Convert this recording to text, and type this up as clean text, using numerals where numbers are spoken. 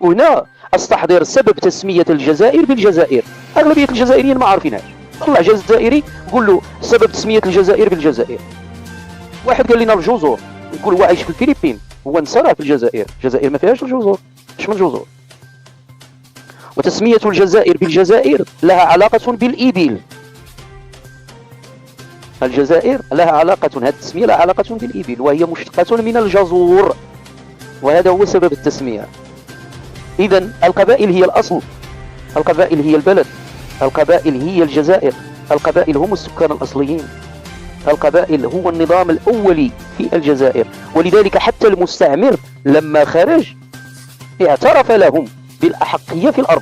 هنا استحضر سبب تسمية الجزائر بالجزائر. أغلبية الجزائريين ما عارفينهاش. طلع جزائري قول له سبب تسمية الجزائر بالجزائر. واحد قال لنا الجزر، نقول هو عايش في الفلبين، هو نسرع في الجزائر. الجزائر ما فيهاش الجزر، اش من جزر. وتسمية الجزائر بالجزائر لها علاقة بالإبل. الجزائر لها علاقة، هذه التسمية لها علاقة بالإبل، وهي مشتقة من الجزور، وهذا هو سبب التسمية. إذن القبائل هي الأصل، القبائل هي البلد، القبائل هي الجزائر، القبائل هم السكان الأصليين، القبائل هو النظام الأولي في الجزائر. ولذلك حتى المستعمر لما خرج اعترف لهم بالأحقية في الأرض.